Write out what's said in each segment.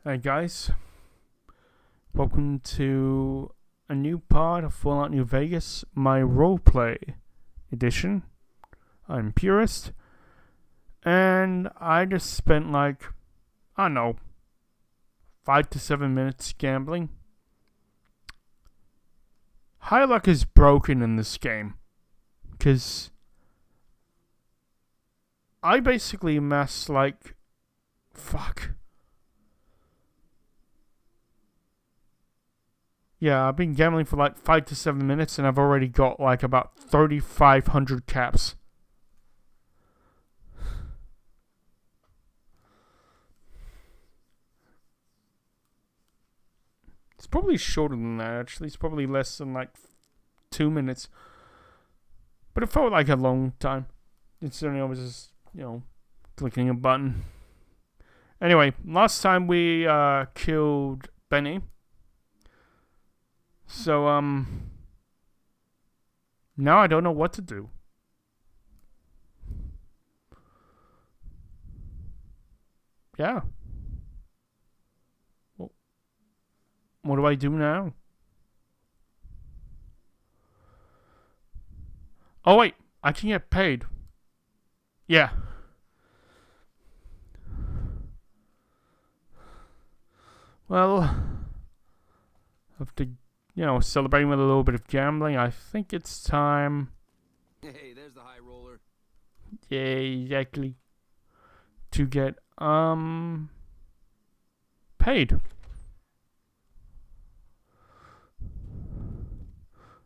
Hey guys, welcome to a new part of Fallout New Vegas, my roleplay edition. I'm Purist, and I just spent I don't know, 5 to 7 minutes gambling. High luck is broken in this game, because I basically amassed Yeah, I've been gambling for 5 to 7 minutes and I've already got about 3,500 caps. It's probably shorter than that, actually. It's probably less than 2 minutes. But it felt like a long time. Considering I was just, clicking a button. Anyway, last time we killed Benny. So, now I don't know what to do. Yeah. Well, what do I do now? Oh, wait. I can get paid. Yeah. Well, after, celebrating with a little bit of gambling, I think it's time. Hey, there's the high roller. Yeah, exactly. To get, paid.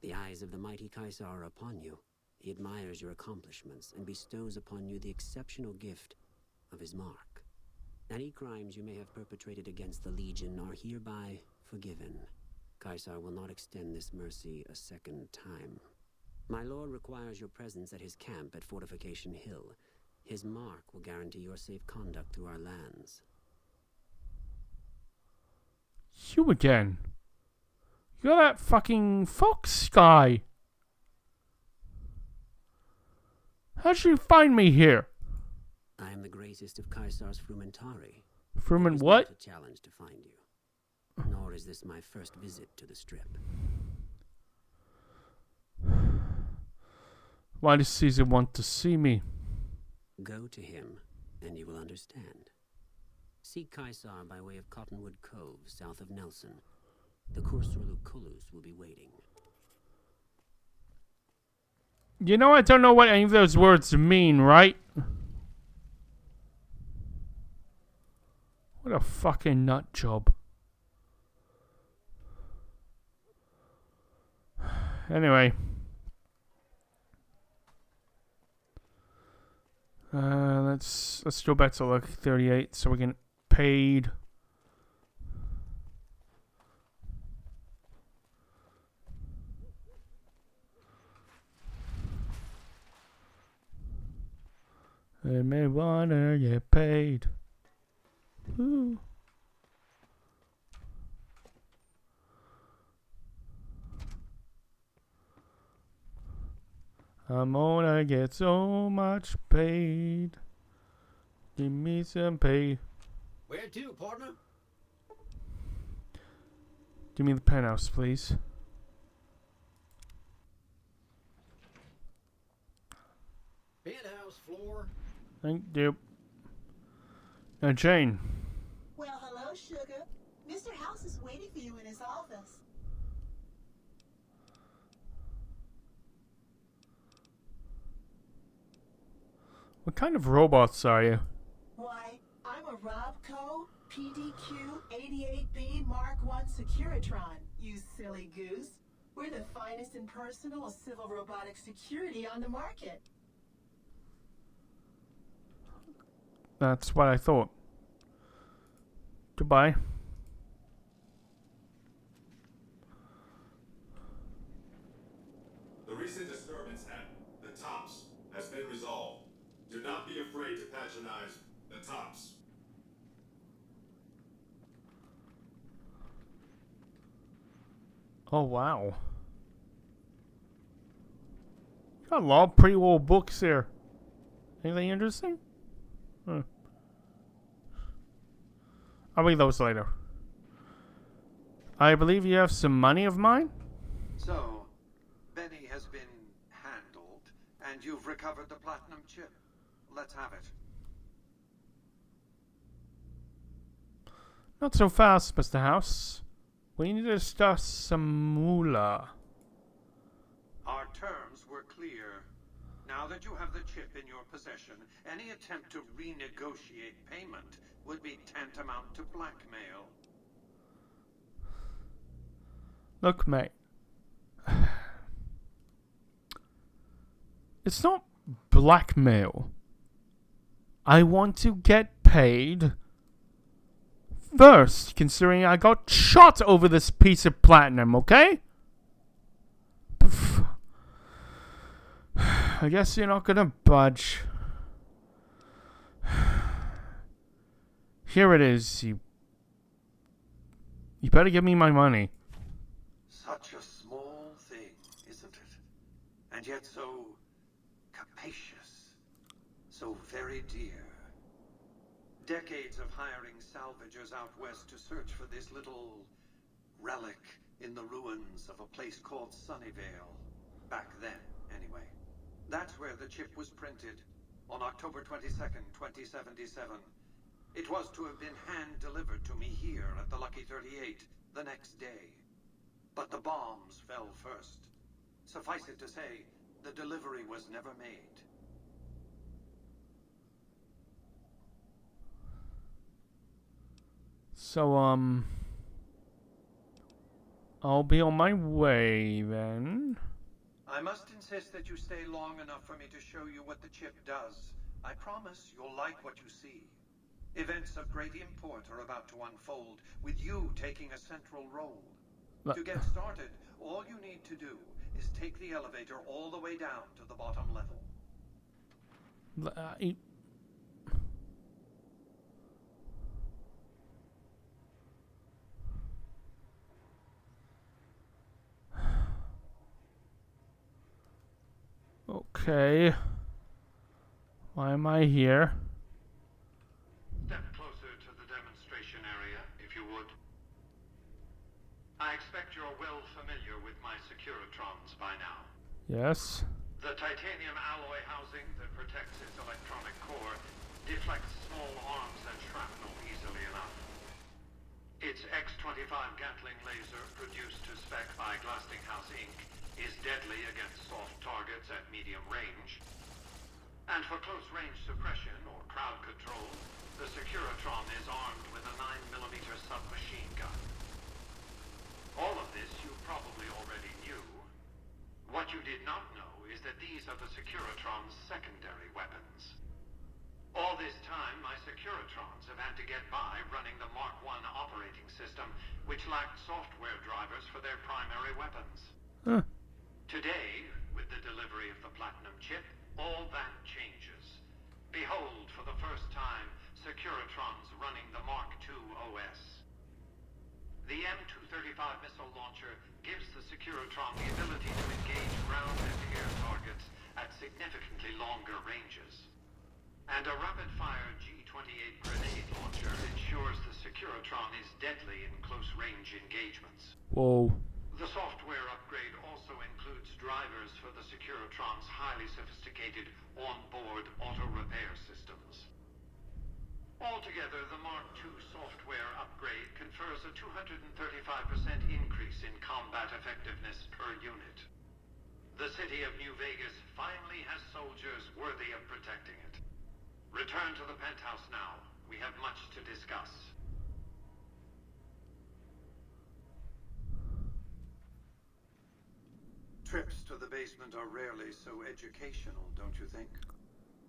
The eyes of the mighty Caesar are upon you. He admires your accomplishments and bestows upon you the exceptional gift of his mark. Any crimes you may have perpetrated against the Legion are hereby forgiven. Caesar will not extend this mercy a second time. My lord requires your presence at his camp at Fortification Hill. His mark will guarantee your safe conduct through our lands. You again. You're that fucking fox guy. How'd you find me here? I am the greatest of Caesar's Frumentari. Frumen It was what? not a challenge to find you. Nor is this my first visit to the Strip. Why does Caesar want to see me? Go to him, and you will understand. Seek Caesar by way of Cottonwood Cove, south of Nelson. The Cursor Lucullus will be waiting. You know I don't know what any of those words mean, right? What a fucking nut job. Anyway. Let's go back to Lucky 38 so we can paid. I may wanna get paid. Woo. I'm gonna get so much paid. Give me some pay. Where to, partner? Give me the penthouse, please. Penthouse floor. Thank you. Now, Jane. Well, hello, sugar. Mr. House is waiting for you in his office. What kind of robots are you? Why, I'm a Robco PDQ-88B Mark I Securitron, you silly goose. We're the finest in personal civil robotic security on the market. That's what I thought. Goodbye. The recent disturbance at the Tops has been resolved. Do not be afraid to patronize the Tops. Oh, wow. Got a lot of pretty old books here. Anything interesting? Huh. I'll read those later. I believe you have some money of mine? So, Benny has been handled, and you've recovered the platinum chip. Let's have it. Not so fast, Mr. House. We need to discuss some moolah. Our terms were clear. Now that you have the chip in your possession, any attempt to renegotiate payment would be tantamount to blackmail. Look, mate. It's not blackmail. I want to get paid first, considering I got shot over this piece of platinum, okay? Pff. I guess you're not gonna budge. Here it is. You better give me my money. Such a small thing, isn't it? And yet so capacious, so very dear. Decades of hiring salvagers out west to search for this little relic in the ruins of a place called Sunnyvale. Back then, anyway. That's where the chip was printed, on October 22nd, 2077. It was to have been hand-delivered to me here at the Lucky 38 the next day. But the bombs fell first. Suffice it to say, the delivery was never made. So, I'll be on my way then. I must insist that you stay long enough for me to show you what the chip does. I promise you'll like what you see. Events of great import are about to unfold, with you taking a central role. To get started, all you need to do is take the elevator all the way down to the bottom level. Okay. Why am I here? Step closer to the demonstration area, if you would. I expect you're well familiar with my Securitrons by now. Yes. The titanium alloy housing that protects its electronic core deflects small arms and shrapnel easily enough. Its X-25 Gatling laser, produced to spec by Glastinghouse Inc., is deadly against soft targets at medium range. And for close-range suppression or crowd control, the Securitron is armed with a 9mm submachine gun. All of this you probably already knew. What you did not know is that these are the Securitron's secondary weapons. All this time, my Securitrons have had to get by running the Mark I operating system, which lacked software drivers for their primary weapons. Huh. Today, with the delivery of the Platinum chip, all that changes. Behold, for the first time, Securitrons running the Mark II OS. The M235 missile launcher gives the Securitron the ability to engage ground and air targets at significantly longer ranges. And a rapid-fire G-28 grenade launcher ensures the Securitron is deadly in close-range engagements. Whoa. The software upgrade also includes drivers for the Securitron's highly sophisticated on-board auto-repair systems. Altogether, the Mark II software upgrade confers a 235% increase in combat effectiveness per unit. The city of New Vegas finally has soldiers worthy of protecting it. Return to the penthouse now. We have much to discuss. Trips to the basement are rarely so educational, don't you think?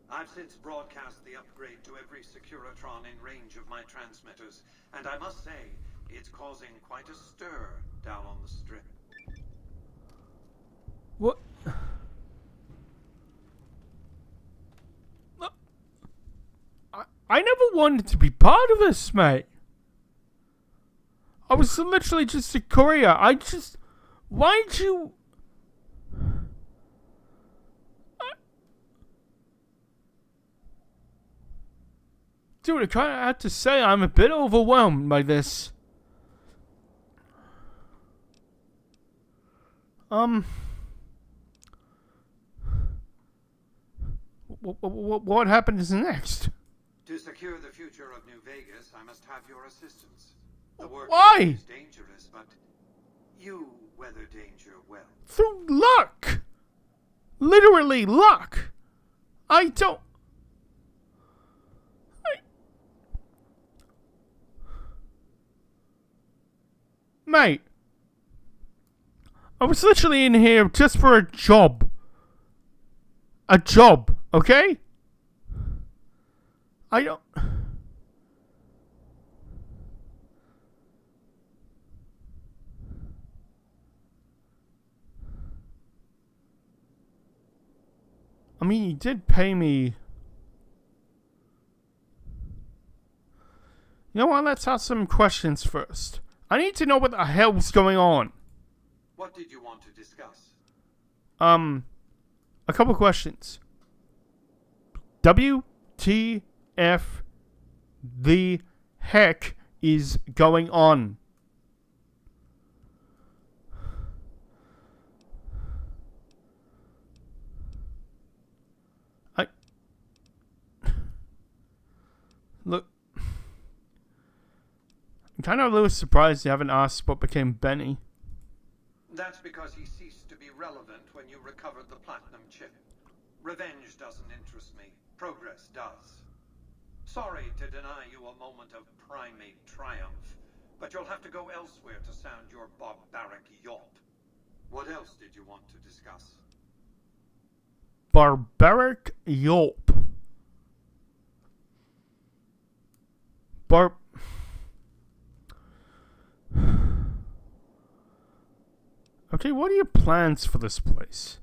I've since broadcast the upgrade to every Securitron in range of my transmitters, and I must say, it's causing quite a stir down on the strip. What? I never wanted to be part of this, mate. I was literally just a courier. Why'd you... Dude, I kind of have to say I'm a bit overwhelmed by this. What happens next? To secure the future of New Vegas, I must have your assistance. The work Why? is dangerous, but you weather danger well. Through luck! Literally luck! I don't... Mate, I was literally in here just for a job. A job, okay? I don't... I mean, you did pay me... You know what, let's ask some questions first. I need to know what the hell's going on. What did you want to discuss? A couple questions. WTF the heck is going on? Look, I'm kind of a little surprised you haven't asked what became Benny. That's because he ceased to be relevant when you recovered the platinum chip. Revenge doesn't interest me. Progress does. Sorry to deny you a moment of primate triumph, but you'll have to go elsewhere to sound your barbaric yawp. What else did you want to discuss? Barbaric yelp. Okay, what are your plans for this place?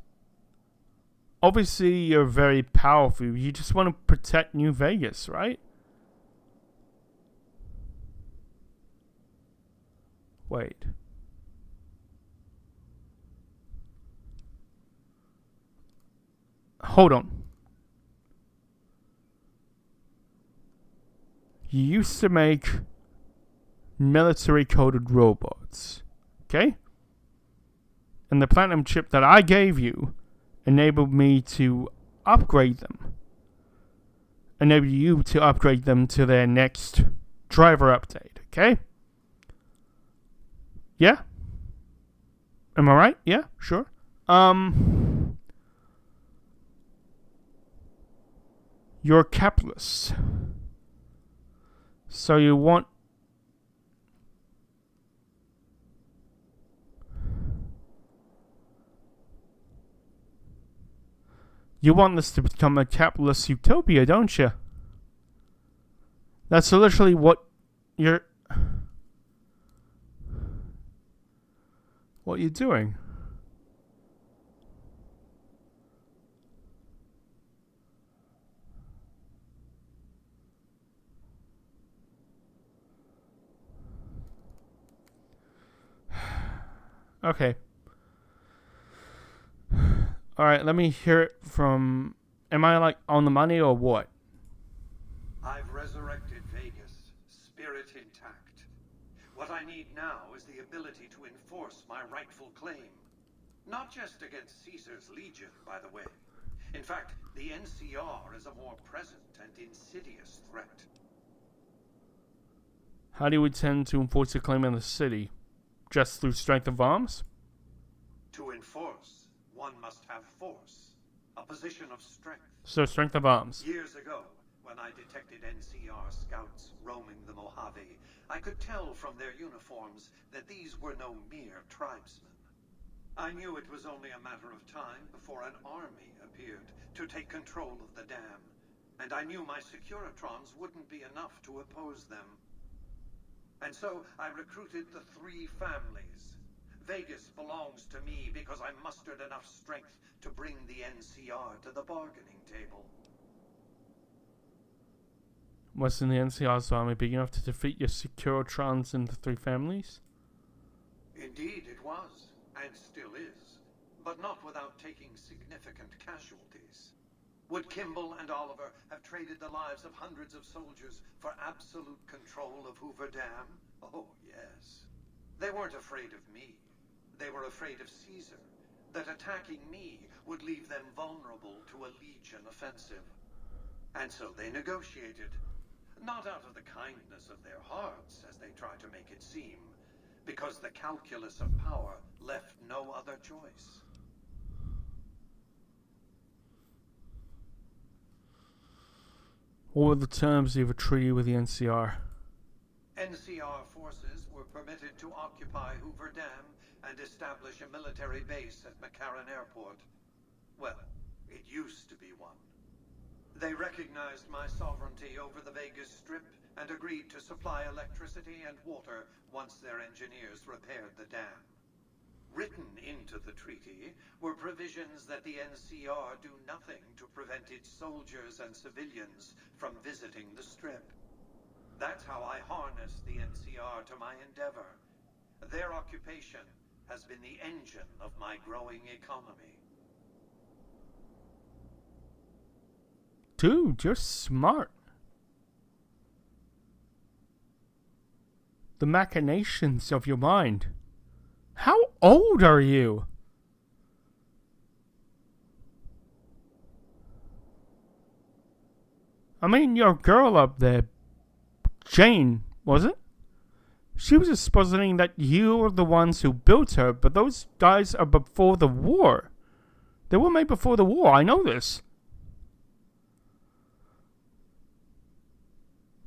Obviously, you're very powerful. You just want to protect New Vegas, right? Wait. Hold on. You used to make military-coded robots, okay? And the platinum chip that I gave you enabled me to upgrade them. Enabled you to upgrade them to their next driver update, okay? Yeah? Am I right? Yeah, sure. You're a capitalist. So you want... You want this to become a capitalist utopia, don't you? That's literally what you're... What you're doing. Okay. Alright, let me hear it from... Am I, like, on the money or what? I've resurrected Vegas, spirit intact. What I need now is the ability to enforce my rightful claim. Not just against Caesar's Legion, by the way. In fact, the NCR is a more present and insidious threat. How do you intend to enforce your claim in the city? Just through strength of arms? To enforce, one must have force. A position of strength. So strength of arms. Years ago, when I detected NCR scouts roaming the Mojave, I could tell from their uniforms that these were no mere tribesmen. I knew it was only a matter of time before an army appeared to take control of the dam, and I knew my Securitrons wouldn't be enough to oppose them. And so I recruited the 3 families. Vegas belongs to me because I mustered enough strength to bring the NCR to the bargaining table. Wasn't the NCR's army big enough to defeat your Securitrons and the 3 families? Indeed it was, and still is, but not without taking significant casualties. Would Kimball and Oliver have traded the lives of hundreds of soldiers for absolute control of Hoover Dam? Oh, yes. They weren't afraid of me. They were afraid of Caesar, that attacking me would leave them vulnerable to a Legion offensive. And so they negotiated, not out of the kindness of their hearts, as they try to make it seem, because the calculus of power left no other choice. What were the terms of a treaty with the NCR? NCR forces were permitted to occupy Hoover Dam and establish a military base at McCarran Airport. Well, it used to be one. They recognized my sovereignty over the Vegas Strip and agreed to supply electricity and water once their engineers repaired the dam. Written into the treaty were provisions that the NCR do nothing to prevent its soldiers and civilians from visiting the Strip. That's how I harnessed the NCR to my endeavor. Their occupation has been the engine of my growing economy. Dude, you're smart. The machinations of your mind. How old are you? I mean, your girl up there, Jane, was it? She was just supposing that you were the ones who built her, but those guys are before the war. They were made before the war, I know this.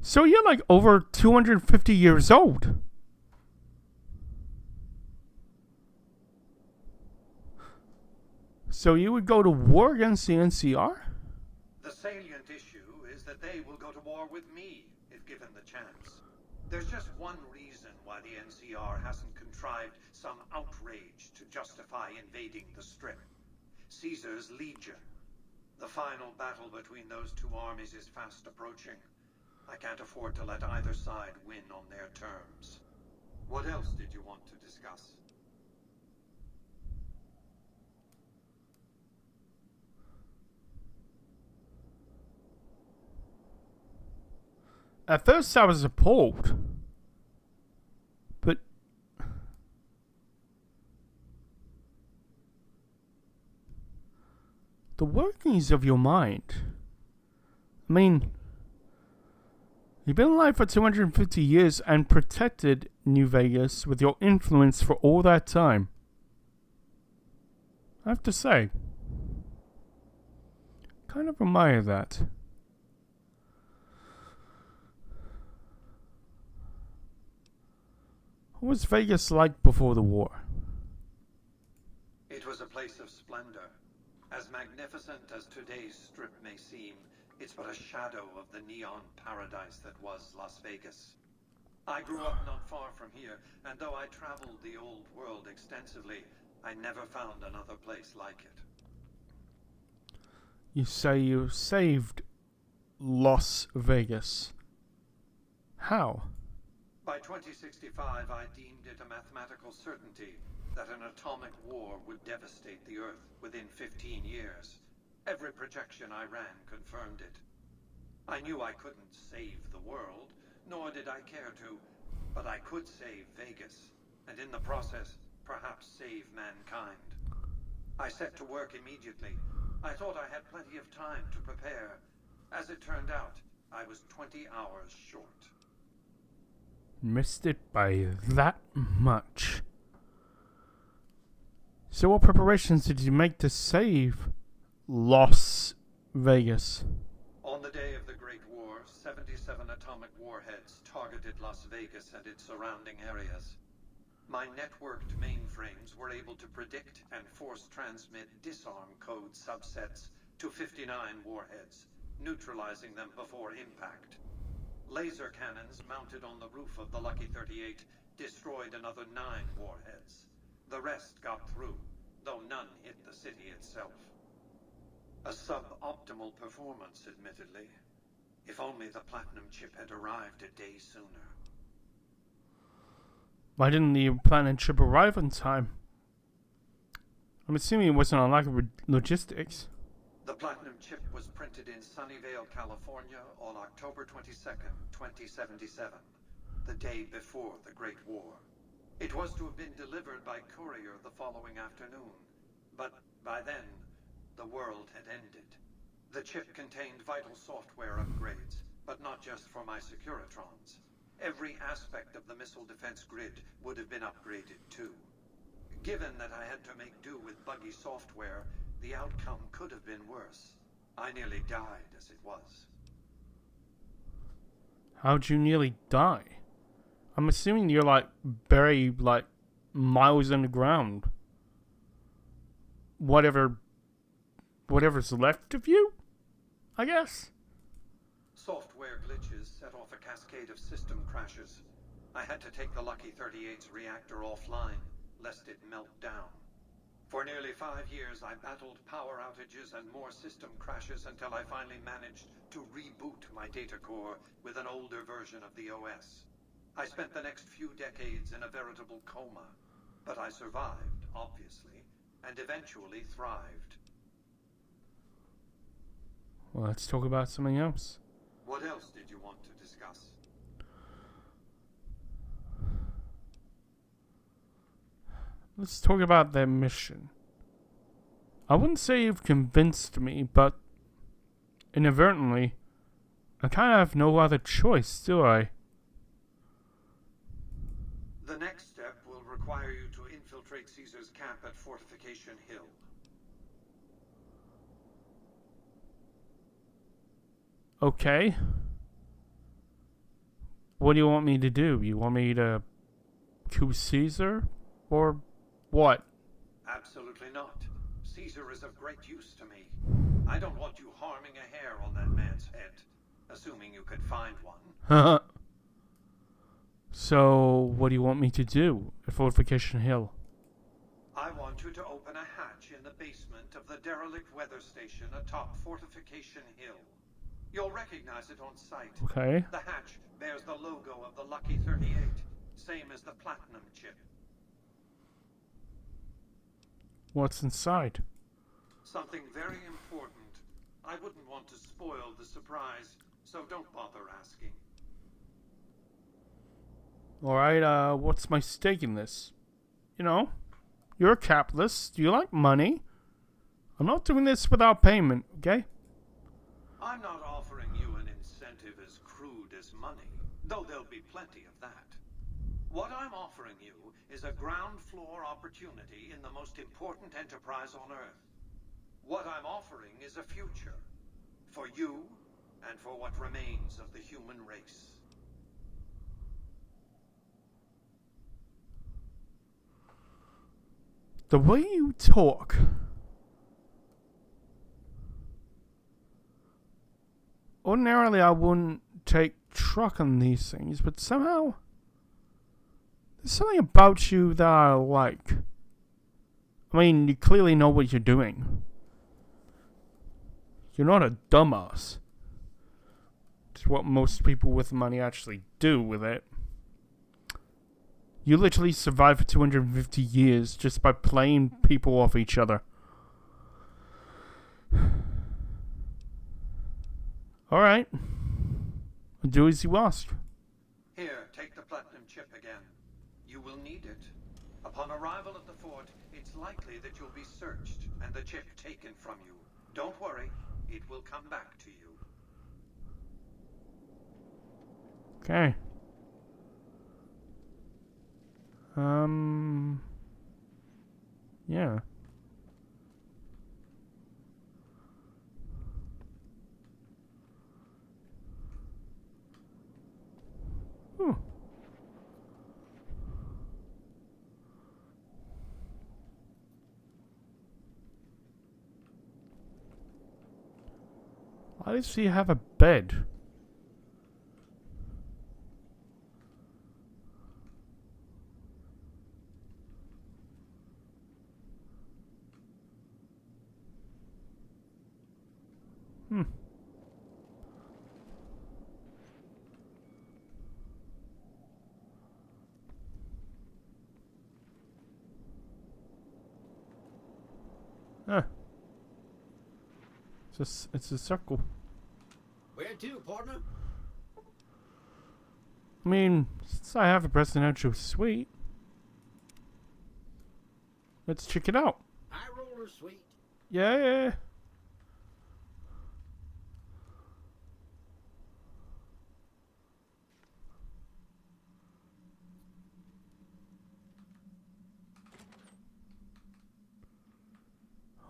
So you're like over 250 years old. So you would go to war against the NCR? The salient issue is that they will go to war with me, if given the chance. There's just one reason why the NCR hasn't contrived some outrage to justify invading the Strip. Caesar's Legion. The final battle between those two armies is fast approaching. I can't afford to let either side win on their terms. What else did you want to discuss? At first I was appalled. But the workings of your mind. I mean, you've been alive for 250 years and protected New Vegas with your influence for all that time. I have to say, kind of admire that. What was Vegas like before the war? It was a place of splendor. As magnificent as today's Strip may seem, it's but a shadow of the neon paradise that was Las Vegas. I grew up not far from here, and though I traveled the old world extensively, I never found another place like it. You say you saved Las Vegas. How? By 2065, I deemed it a mathematical certainty that an atomic war would devastate the Earth within 15 years. Every projection I ran confirmed it. I knew I couldn't save the world, nor did I care to, but I could save Vegas, and in the process, perhaps save mankind. I set to work immediately. I thought I had plenty of time to prepare. As it turned out, I was 20 hours short. Missed it by that much. So what preparations did you make to save Las Vegas? On the day of the Great War, 77 atomic warheads targeted Las Vegas and its surrounding areas. My networked mainframes were able to predict and force transmit disarm code subsets to 59 warheads, neutralizing them before impact. Laser cannons mounted on the roof of the Lucky 38 destroyed another 9 warheads. The rest got through, though none hit the city itself. A suboptimal performance, admittedly. If only the platinum chip had arrived a day sooner. Why didn't the platinum chip arrive on time? I'm assuming it wasn't a lack of logistics. The Platinum chip was printed in Sunnyvale, California on October 22nd, 2077, the day before the Great War. It was to have been delivered by courier the following afternoon, but by then, the world had ended. The chip contained vital software upgrades, but not just for my Securitrons. Every aspect of the missile defense grid would have been upgraded too. Given that I had to make do with buggy software, the outcome could have been worse. I nearly died as it was. How'd you nearly die? I'm assuming you're like buried like miles underground. Whatever's left of you, I guess. Software glitches set off a cascade of system crashes. I had to take the Lucky 38's reactor offline, lest it melt down. For nearly 5 years, I battled power outages and more system crashes until I finally managed to reboot my data core with an older version of the OS. I spent the next few decades in a veritable coma, but I survived, obviously, and eventually thrived. Well, let's talk about something else. What else did you want to discuss? Let's talk about their mission. I wouldn't say you've convinced me, but inadvertently, I kind of have no other choice, do I? The next step will require you to infiltrate Caesar's camp at Fortification Hill. Okay. What do you want me to do? You want me to coup Caesar? Or what? Absolutely not. Caesar is of great use to me. I don't want you harming a hair on that man's head, assuming you could find one. So, what do you want me to do at Fortification Hill? I want you to open a hatch in the basement of the derelict weather station atop Fortification Hill. You'll recognize it on sight. Okay. The hatch bears the logo of the Lucky 38, same as the Platinum chip. What's inside? Something very important. I wouldn't want to spoil the surprise, so don't bother asking. Alright, what's my stake in this? You know, you're a capitalist. You like money. I'm not doing this without payment, okay? I'm not offering you an incentive as crude as money, though there'll be plenty of that. What I'm offering you is a ground floor opportunity in the most important enterprise on Earth. What I'm offering is a future. For you, and for what remains of the human race. The way you talk. Ordinarily, I wouldn't take truck on these things, but somehow there's something about you that I like. I mean, you clearly know what you're doing. You're not a dumbass. It's what most people with money actually do with it. You literally survived for 250 years just by playing people off each other. Alright. I'll do as you ask. Here, take the Platinum chip again. You will need it. Upon arrival at the fort, it's likely that you'll be searched and the chip taken from you. Don't worry, it will come back to you. Okay. Yeah. Whew. Why does he have a bed? Huh. It's a circle. Where to, partner? I mean, since I have a presidential suite, let's check it out. High roller suite. Yeah.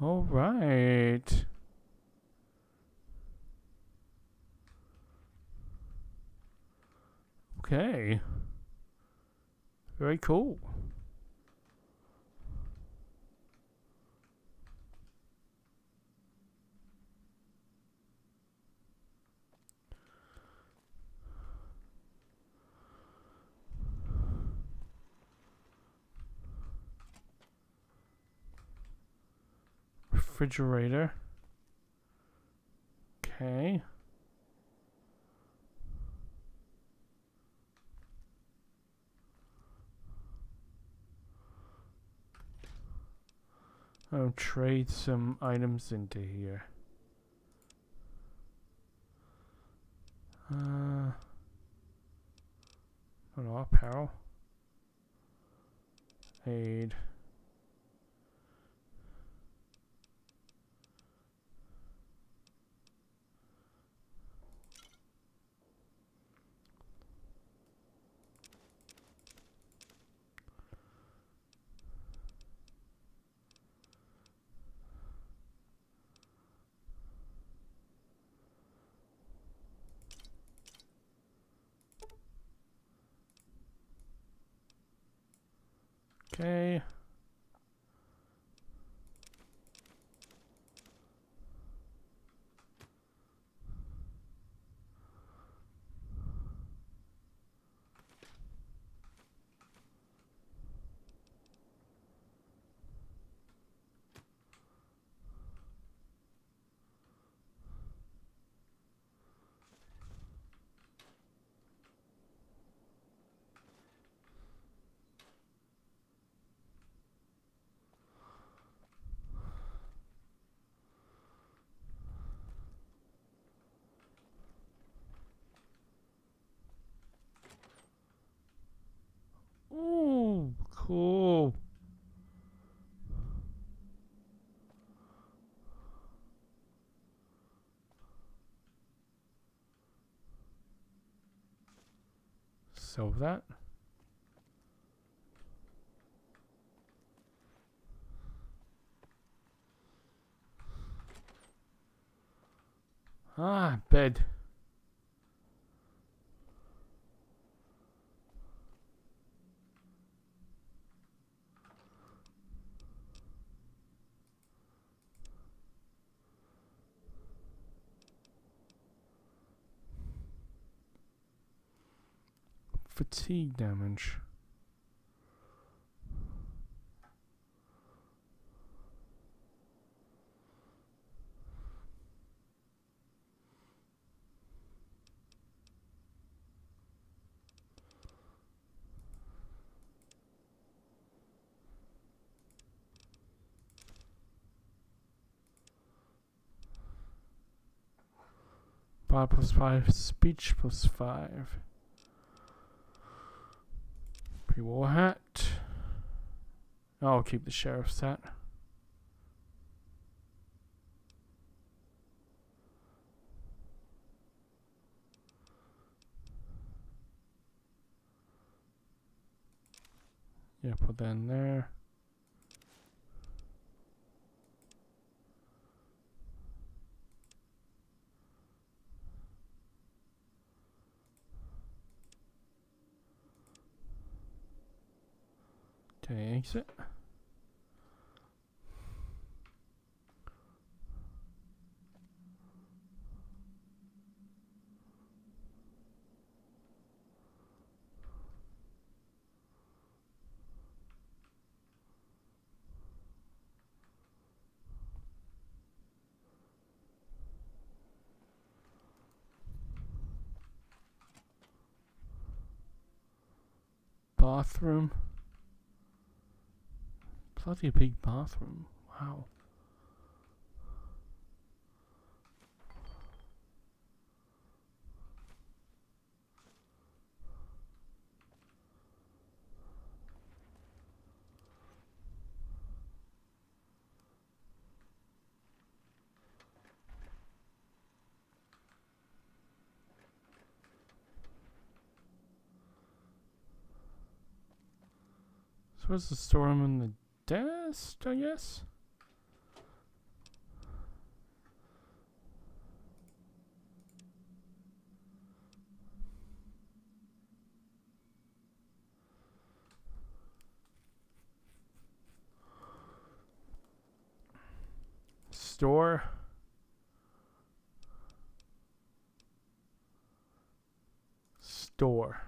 All right. Okay. Very cool. Refrigerator. Okay. I'll trade some items into here. Hold on, apparel. Aid. Okay. Ooh, cool. So that. Bed. Fatigue damage. Power +5, speech +5. Pre-war hat. I'll keep the sheriff's hat. Yeah, put that in there. Okay, exit. Bathroom. Bloody big bathroom. Wow. Supposed to store them in the desk, I guess? Store. Store.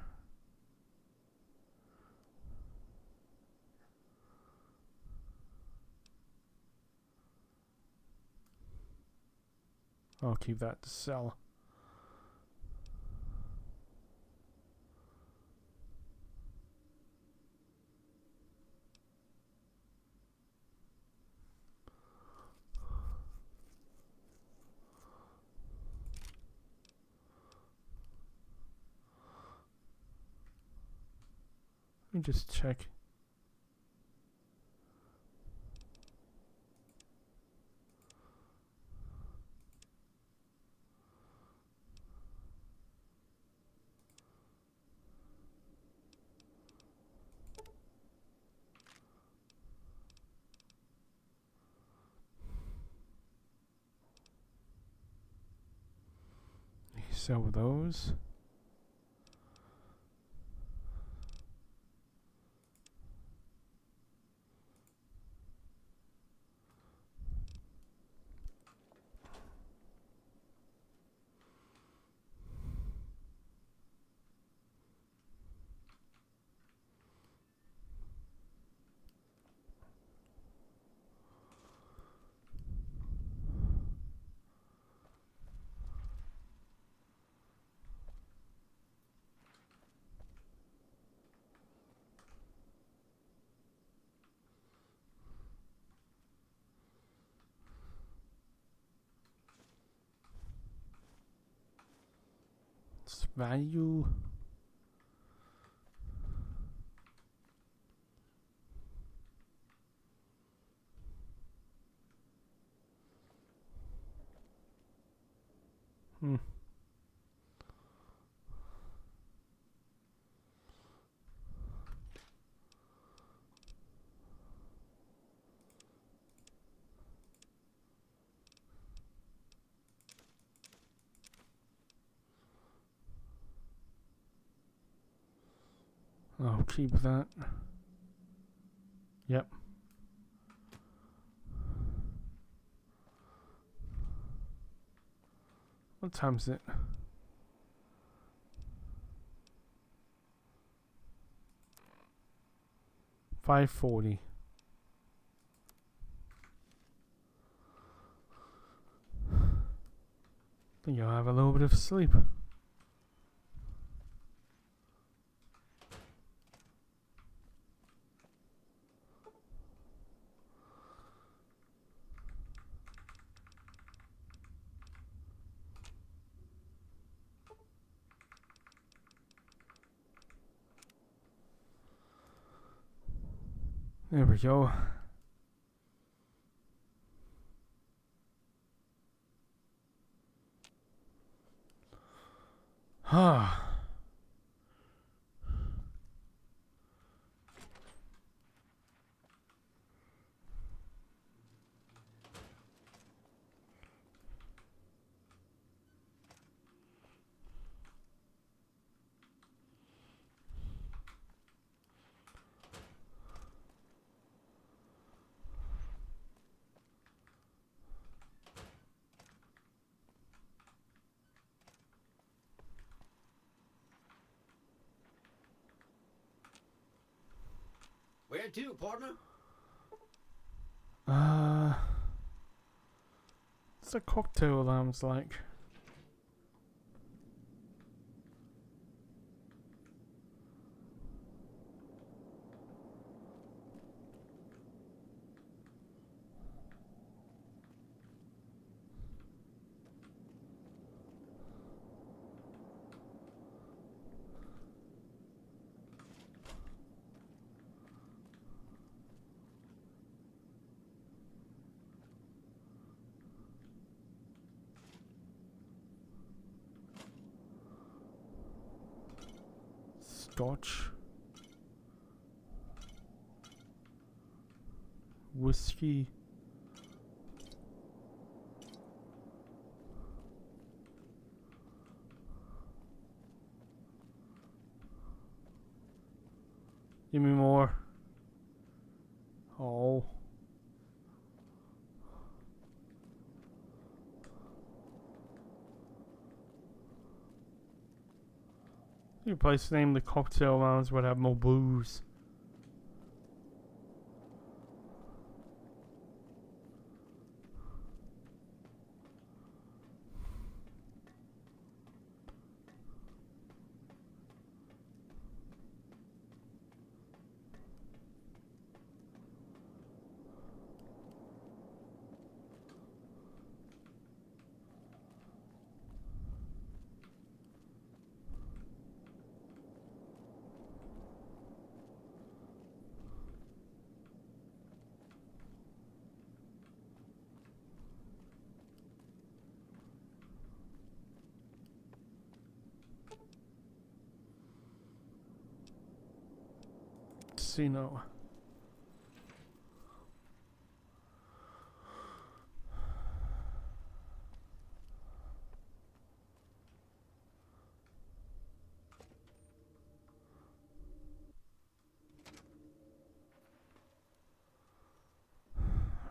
I'll keep that to sell. Let me just check. Sell those. It's value. I'll keep that. Yep. What time is it? $5:40. Think I'll have a little bit of sleep. There we go. Ah. Where to, partner? What's the cocktail alarms like? Scotch. whiskey. Give me more. Oh. Your place name the cocktail lounge would have more booze. Casino.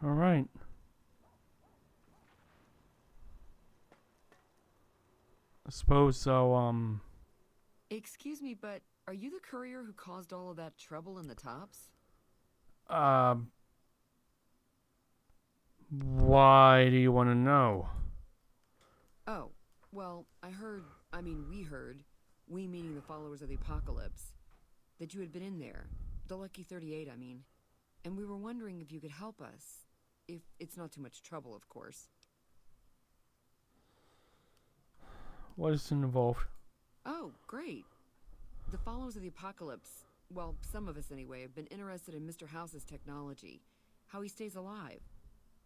All right. I suppose so. Excuse me, but are you the courier who caused all of that trouble in the tops? Why do you want to know? Oh, well, we heard, we meaning the followers of the apocalypse, that you had been in there. The Lucky 38, I mean. And we were wondering if you could help us. If it's not too much trouble, of course. What is involved? Oh, great. The followers of the apocalypse, well, some of us anyway, have been interested in Mr. House's technology. How he stays alive.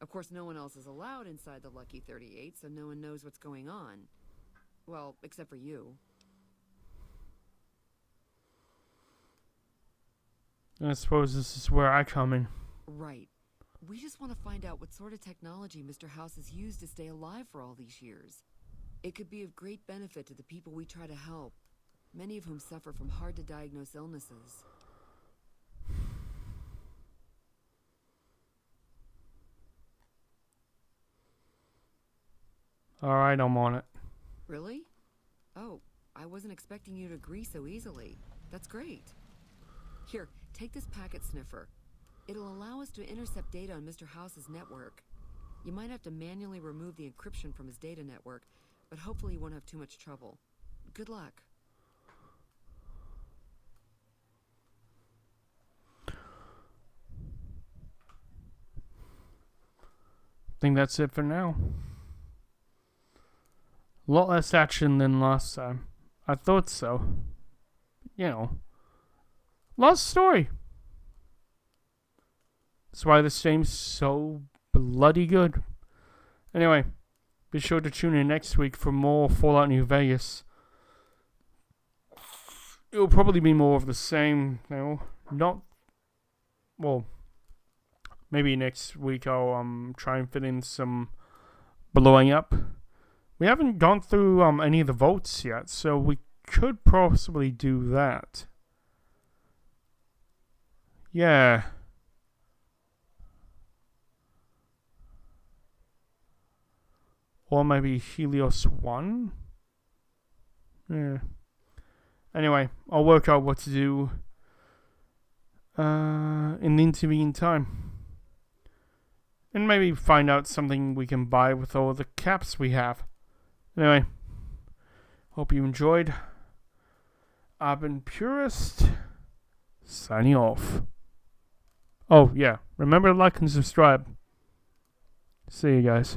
Of course, no one else is allowed inside the Lucky 38, so no one knows what's going on. Well, except for you. I suppose this is where I come in. Right. We just want to find out what sort of technology Mr. House has used to stay alive for all these years. It could be of great benefit to the people we try to help, many of whom suffer from hard-to-diagnose illnesses. Alright, I'm on it. Really? Oh, I wasn't expecting you to agree so easily. That's great. Here, take this packet sniffer. It'll allow us to intercept data on Mr. House's network. You might have to manually remove the encryption from his data network, but hopefully you won't have too much trouble. Good luck. I think that's it for now. A lot less action than last time. I thought so. You know. Lost story. That's why this game's so bloody good. Anyway, be sure to tune in next week for more Fallout New Vegas. It'll probably be more of the same, you know. Not... Well... Maybe next week I'll try and fit in some blowing up. We haven't gone through any of the votes yet, so we could possibly do that. Yeah. Or maybe Helios 1? Yeah. Anyway, I'll work out what to do in the intervening time. And maybe find out something we can buy with all the caps we have. Anyway, hope you enjoyed. I've been Purist, signing off. Oh, yeah, remember to like and subscribe. See you guys.